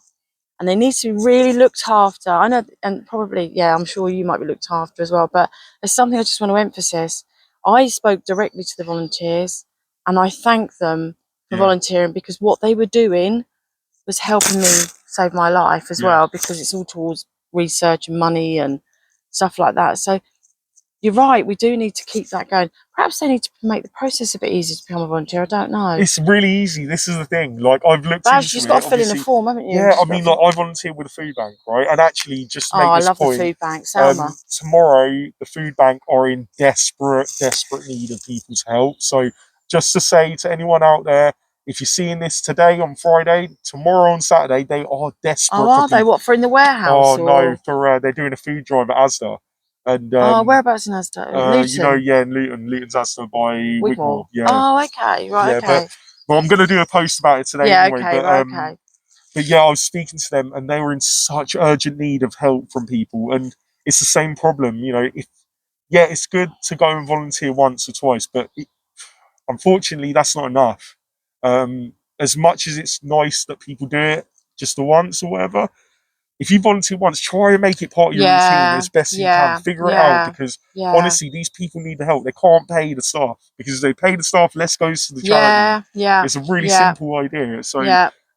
And they need to be really looked after. I know, and probably, I'm sure you might be looked after as well, but there's something I just want to emphasise. I spoke directly to the volunteers and I thank them for volunteering, because what they were doing was helping me save my life as well, because it's all towards research and money and stuff like that. So you're right, we do need to keep that going. Perhaps they need to make the process a bit easier to become a volunteer. I don't know. It's really easy. This is the thing. Like, I've looked into You've just got to fill in a form, haven't you? Yeah, I mean, like, I volunteer with a food bank, right? And actually, just to make this I love point, the food bank, Selma. Tomorrow, the food bank are in desperate need of people's help. So, just to say to anyone out there, if you're seeing this today on Friday, tomorrow on Saturday, they are desperate. Oh, are they? What, for in the warehouse? Oh, no, for they're doing a food drive at Asda. And whereabouts in Asda? Luton? in Luton's Asda by Wigmore. Yeah. Oh, okay, right, okay. But I'm going to do a post about it today anyway. Okay, But yeah, I was speaking to them, and they were in such urgent need of help from people, and it's the same problem. You know, it's good to go and volunteer once or twice, but unfortunately, that's not enough. As much as it's nice that people do it just the once or whatever, if you volunteer once, try and make it part of your routine as best as you can. Figure it out, because honestly, these people need the help. They can't pay the staff, because if they pay the staff, less goes to the charity. It's a really simple idea. So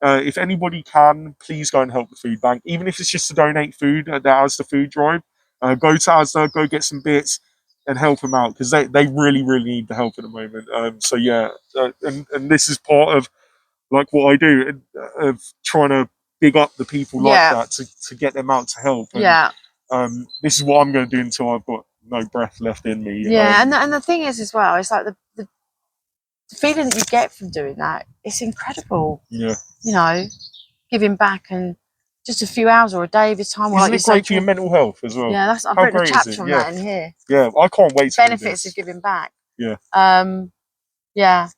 if anybody can, please go and help the food bank, even if it's just to donate food at the Asda food drive. Go to Asda, go get some bits and help them out, because they really, really need the help at the moment. And this is part of like what I do, of trying to big up the people like that to get them out to help. And this is what I'm going to do until I've got no breath left in me. And the thing is as well, it's like the feeling that you get from doing that, it's incredible. Yeah. You know, giving back, and just a few hours or a day of your time. Isn't it great for your mental health as well? Yeah, I've written a chapter on that in here. Yeah, I can't wait to benefits of giving back. Yeah. Yeah.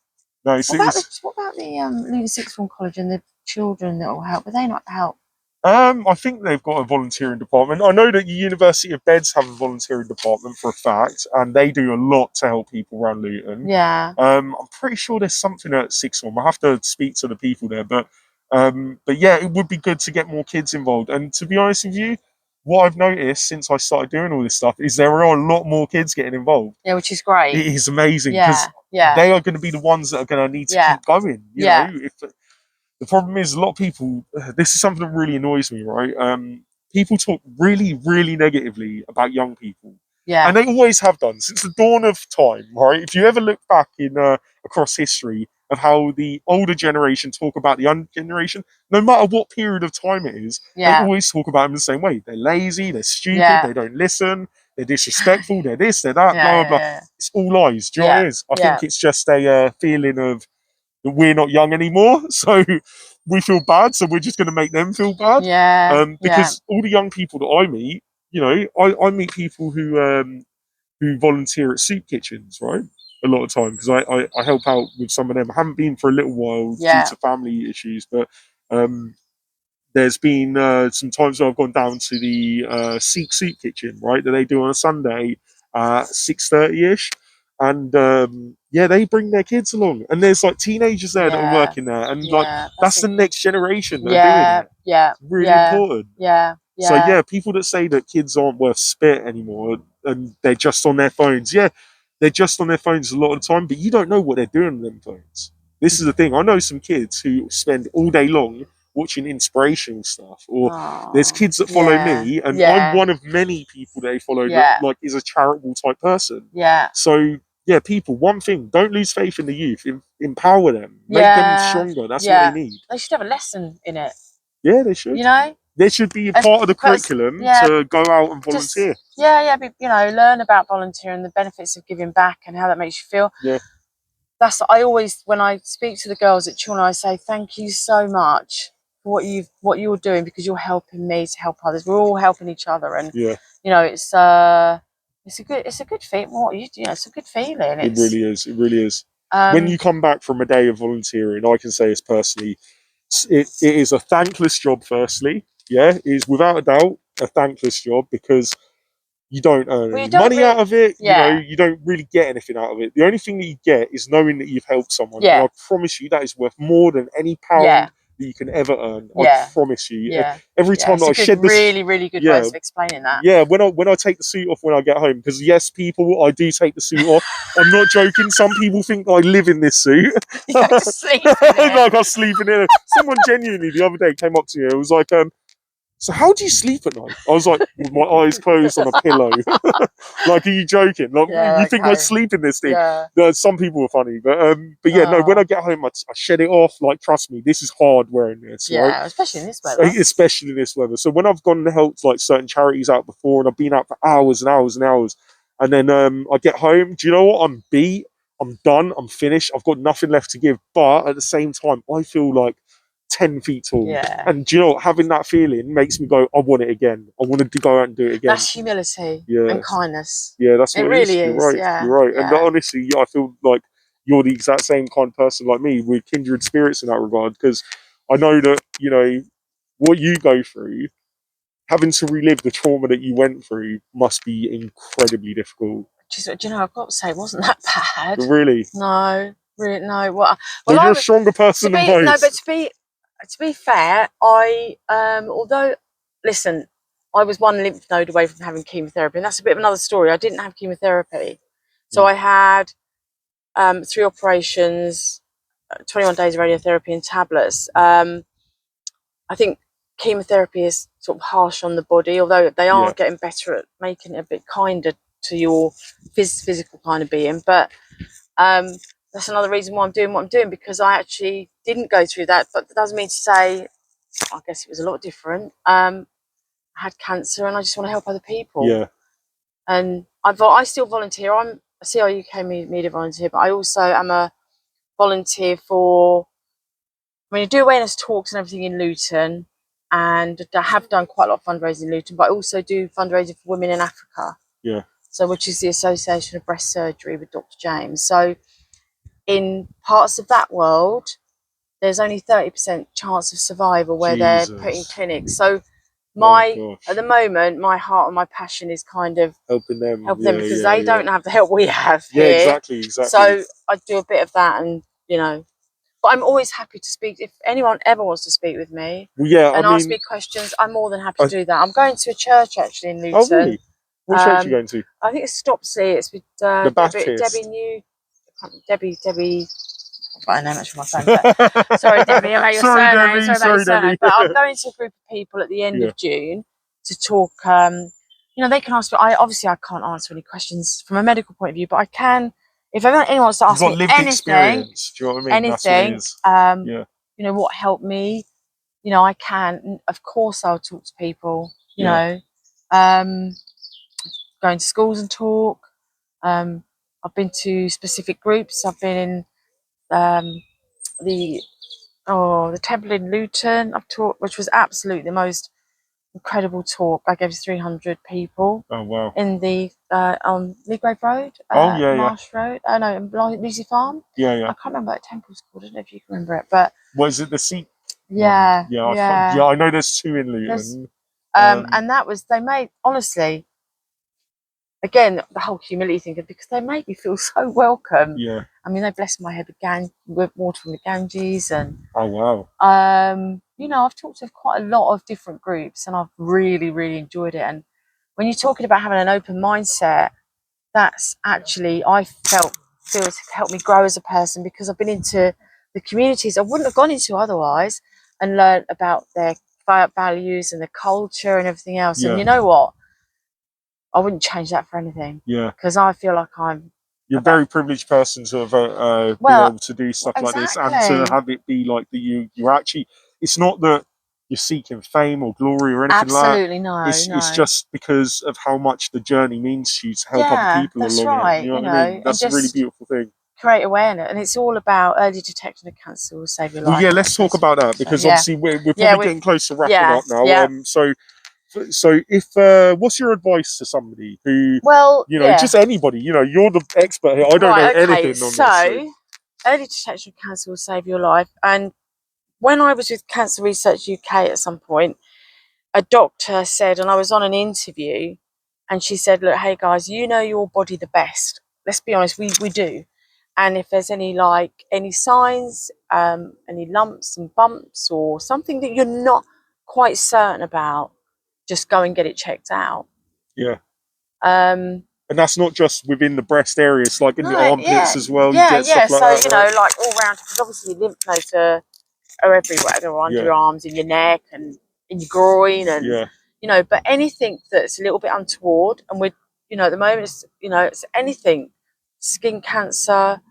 No, what about the Luton Sixth Form College and the children that will help? Will they not help? I think they've got a volunteering department. I know that the University of Beds have a volunteering department for a fact, and they do a lot to help people around Luton. Yeah. I'm pretty sure there's something at Sixth Form. I have to speak to the people there, but yeah, it would be good to get more kids involved. And to be honest with you, what I've noticed since I started doing all this stuff is there are a lot more kids getting involved. Yeah, which is great. It is amazing, because they are going to be the ones that are going to need to keep going. You know, if the problem is, a lot of people, this is something that really annoys me, right? People talk really, really negatively about young people. Yeah. And they always have done since the dawn of time, right? If you ever look back in across history of how the older generation talk about the younger generation, no matter what period of time it is, they always talk about them the same way. They're lazy, they're stupid, they don't listen, they're disrespectful, they're this, they're that, blah, blah, blah. It's all lies. Do you know what it is? I think it's just a feeling of that we're not young anymore, so we feel bad, so we're just going to make them feel bad. Because all the young people that I meet, you know, I meet people who volunteer at soup kitchens, right? A lot of time, because I help out with some of them. I haven't been for a little while due to family issues, but there's been some times where I've gone down to the Sikh soup kitchen, right, that they do on a Sunday, 6:30ish. And they bring their kids along, and there's like teenagers there that are working there, and like that's the next generation that are doing it. It's really important. So yeah, people that say that kids aren't worth spit anymore and they're just on their phones, they're just on their phones a lot of the time, but you don't know what they're doing on them phones. This is the thing. I know some kids who spend all day long watching inspirational stuff, or there's kids that follow me, and I'm one of many people they follow that like is a charitable type person. So yeah, people, one thing, don't lose faith in the youth. Empower them, make them stronger. That's what they need. They should have a lesson in it. Yeah, they should. You know, there should be a part of the curriculum to go out and volunteer. You know, learn about volunteering, the benefits of giving back, and how that makes you feel. I always, when I speak to the girls at Challney, I say thank you so much for what you're doing, because you're helping me to help others. We're all helping each other, and Yeah, you know, it's a good feeling. It's a good feeling. it really is. It really is. When Um, you come back from a day of volunteering, I can say it's personally, it is a thankless job. Firstly, yeah, it is without a doubt a thankless job, because you don't earn well, you any don't money out really, of it. You know, yeah, you don't really get anything out of it. The only thing that you get is knowing that you've helped someone. And yeah, I promise you that is worth more than any yeah, pound that you can ever earn. I yeah, promise you. yeah, Every yeah. time that It's a I good, shed this, really, really good way yeah, of explaining that. yeah, when I take the suit off when I get home, because yes, people, I do take the suit off. I'm not joking. Some people think I live in this suit. You go to sleep in it. Like I was sleeping in it. Someone genuinely the other day came up to me and was like, so how do you sleep at night? I was like, with my eyes closed on a pillow. Like, are you joking? Like, Yeah, you think I okay. sleep in this thing? Yeah. Some people are funny, but yeah, no. When I Oh, get home, I shed it off. Like, trust me, this is hard wearing this, right? yeah, especially in this weather. Especially in this weather. So when I've gone and helped like certain charities out before, and I've been out for hours and hours and hours, and then I get home. Do you know what? I'm beat. I'm done. I'm finished. I've got nothing left to give. But at the same time, I feel like 10 feet tall. Yeah. And do you know what? Having that feeling makes me go, I want it again. I wanted to go out and do it again. That's humility Yeah. and kindness. Yeah, that's It what it is. really You're is. right. Yeah. You're right. And Yeah. honestly, yeah, I feel like you're the exact same kind of person like me. We're kindred spirits in that regard, because I know that, you know, what you go through, having to relive the trauma that you went through must be incredibly difficult. Do you know, I've got to say, it wasn't that bad. Really? No, really, no. Well, You're I a was, stronger person than most. to be fair, although, listen, I was one lymph node away from having chemotherapy, and that's a bit of another story. I didn't have chemotherapy, so Mm. I had 3 operations, 21 days of radiotherapy and tablets. I think chemotherapy is sort of harsh on the body, although they are Yeah. getting better at making it a bit kinder to your physical kind of being. But that's another reason why I'm doing what I'm doing, because I actually didn't go through that. But that doesn't mean to say, I guess it was a lot different. I had cancer, and I just want to help other people. Yeah. And I still volunteer. I'm a CRUK media volunteer, but I also am a volunteer for, I do awareness talks and everything in Luton, and I have done quite a lot of fundraising in Luton, but I also do fundraising for women in Africa. Yeah. So, which is the Association of Breast Surgery with Dr. James. So, in parts of that world, there's only 30% chance of survival where they're putting Jesus. clinics. So, Oh gosh. at the moment, my heart and my passion is kind of Helping them. helping Yeah, them, because yeah, they yeah. don't have the help we have Yeah, here. exactly, exactly. So, I do a bit of that, and but I'm always happy to speak. If anyone ever wants to speak with me Well, yeah, I and ask mean, me questions, I'm more than happy to do that. I'm going to a church actually in oh Luton. really? What church are you going to? I think it's Stopsy. It's with The Debbie Baptist. New. Debbie. I know much of my phone. But sorry, Debbie, about your Sorry, surname. Debbie. Sorry about your Sorry, surname. Debbie. But I'm going to a group of people at the end Yeah. of June to talk. They can ask me. I can't answer any questions from a medical point of view, but I can. If anyone wants to You've ask got me lived anything, experience. Do you know what I mean? That's what it is. Yeah. what helped me, I can. Of course, I'll talk to people. Um, going to schools and talk. I've been to specific groups. I've been in the the temple in Luton. I've taught, which was absolutely the most incredible talk. I gave to 300 people. Oh wow. In the on Leagrave Road, Oh yeah, yeah. Marsh Road. No, in Lucy Farm. Yeah, yeah. I can't remember what temple's called. I don't know if you can remember it, but Was it the seat? yeah, Yeah. I know there's two in Luton. And that was, they made, honestly, again, the whole humility thing, because they made me feel so welcome. Yeah. They blessed my head with water from the Ganges, and oh wow. I've talked to quite a lot of different groups, and I've really, really enjoyed it. And when you're talking about having an open mindset, that's actually, I feels helped me grow as a person, because I've been into the communities I wouldn't have gone into otherwise, and learned about their values and the culture and everything else. Yeah. And you know what? I wouldn't change that for anything. Yeah. Because I feel like you're a very privileged person to have been able to do stuff like this, and to have it be like that. You're actually. It's not that you're seeking fame or glory or anything absolutely like that. no. It's just because of how much the journey means to you to help other people that's along it. right. You know what I mean? That's a really beautiful thing. create awareness, and it's all about early detection of cancer will save your life. Well, yeah, let's talk about that, because obviously we're probably getting close to wrapping up now. So if what's your advice to somebody who, just anybody, you're the expert here. I don't know anything on this. Early detection of cancer will save your life. And when I was with Cancer Research UK at some point, a doctor said, and I was on an interview, and she said, look, hey guys, you know your body the best. Let's be honest, we do. And if there's any signs, any lumps and bumps or something that you're not quite certain about, just go and get it checked out. Yeah. And that's not just within the breast area, it's like in the armpits as well. Yeah, stuff like that, like all round, because obviously your lymph nodes are everywhere. They're under your arms, in your neck, and in your groin, and but anything that's a little bit untoward, and we're at the moment it's anything, skin cancer,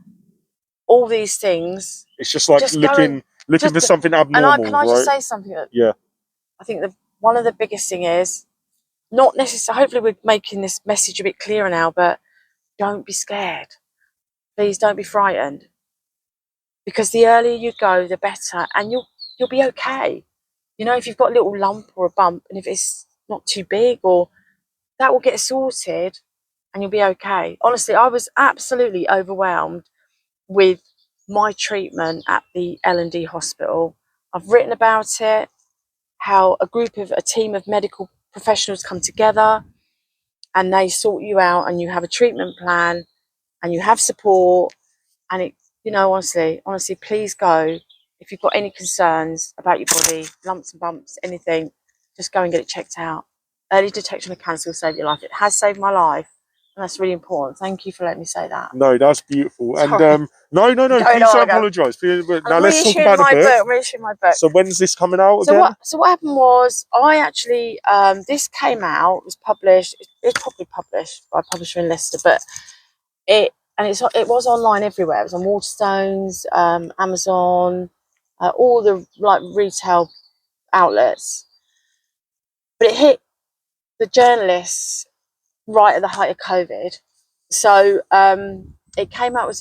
all these things. It's just like looking for something abnormal. And can I just say something? I think one of the biggest thing is not necessarily. Hopefully, we're making this message a bit clearer now, but don't be scared. Please don't be frightened, because the earlier you go, the better, and you'll be okay. If you've got a little lump or a bump, and if it's not too big, or that will get sorted, and you'll be okay. Honestly, I was absolutely overwhelmed with my treatment at the L&D hospital. I've written about it, how a team of medical professionals come together and they sort you out, and you have a treatment plan and you have support, and it, honestly, please go. If you've got any concerns about your body, lumps and bumps, anything, just go and get it checked out. Early detection of cancer will save your life. It has saved my life, and that's really important. Thank you for letting me say that. No, that's beautiful. Sorry. And no, please don't apologise. Now let's talk about the book. I'm reissuing my book. So when's this coming out again? So what happened was, I actually this came out, was published. It's probably published by a publisher in Leicester, but it was online everywhere. It was on Waterstones, Amazon, all the retail outlets. But it hit the journalists right at the height of COVID. So it came out,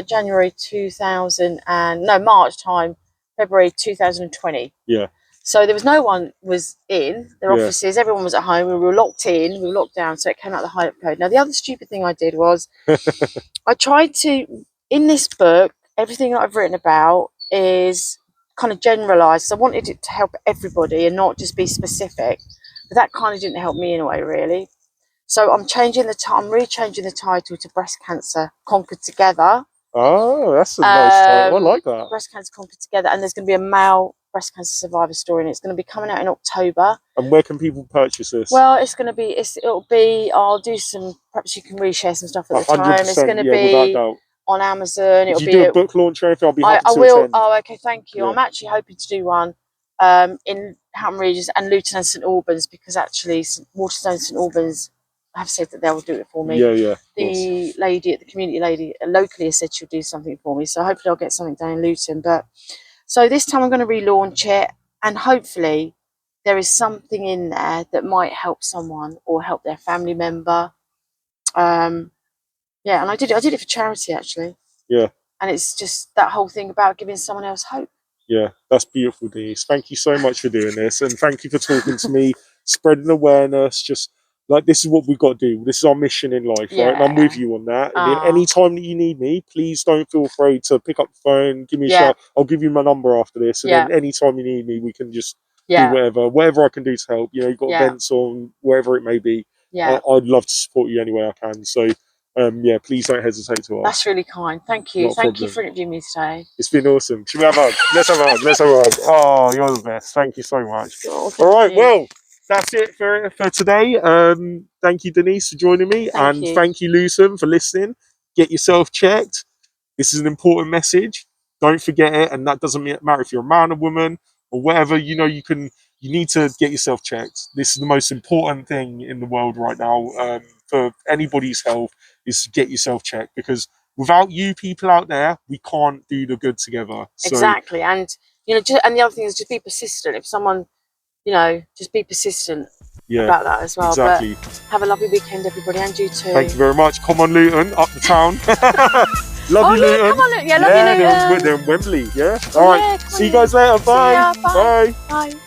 January 2000 and no, March time, February 2020. Yeah. So there was no one was in their offices. Everyone was at home. We were locked in. We were locked down. So it came out the height of COVID. Now, the other stupid thing I did was I tried to, in this book, everything that I've written about is kind of generalised. So I wanted it to help everybody and not just be specific. But that kind of didn't help me in a way, really. So I'm rechanging the title to Breast Cancer Conquered Together. Oh, that's a nice title. I like that. Breast Cancer Conquered Together. And there's going to be a male breast cancer survivor story, and it's going to be coming out in October. And where can people purchase this? Well, I'll do some, perhaps you can reshare some stuff at the time. It's going to be on Amazon. If you do a book launch or anything, I'll be happy to attend. Oh, okay, thank you. I'm actually hoping to do one in Houghton Regis and Luton and St Albans, because actually Waterstone St Albans have said that they will do it for me. The lady at the community locally has said she'll do something for me, so hopefully I'll get something done in Luton. But so this time I'm going to relaunch it, and hopefully there is something in there that might help someone or help their family member. And I did it for charity, actually. Yeah. And it's just that whole thing about giving someone else hope. Yeah, that's beautiful, Denise. Thank you so much for doing this, and thank you for talking to me, spreading awareness. Just like, this is what we've got to do. This is our mission in life, right? And I'm with you on that. And any time that you need me, please don't feel afraid to pick up the phone, give me a shout. I'll give you my number after this, and then any time you need me, we can just do whatever I can do to help. You've got events on, wherever it may be. I'd love to support you any way I can. So please don't hesitate to ask. That's really kind. Thank you. Thank you for interviewing me today. It's been awesome. Should we have a hug? Let's have a hug. Let's have a hug. Oh, you're the best. Thank you so much. All right. Well, that's it for today. Thank you, Denise, for joining me. Thank you, Luton, for listening. Get yourself checked. This is an important message. Don't forget it. And that doesn't matter if you're a man or woman or whatever. You need to get yourself checked. This is the most important thing in the world right now, for anybody's health, is to get yourself checked, because without you people out there, we can't do the good together. So, exactly. And and the other thing is, just be persistent. If someone, just be persistent. about that as well. Exactly. But have a lovely weekend, everybody, and you too. Thank you very much. Come on, Luton, up the town. Love you, yeah, Luton. come on, Luton. Yeah, love you, Luton. They're in Wembley. Yeah. Oh, All right. yeah, See you guys later. Bye. Bye. Bye. Bye.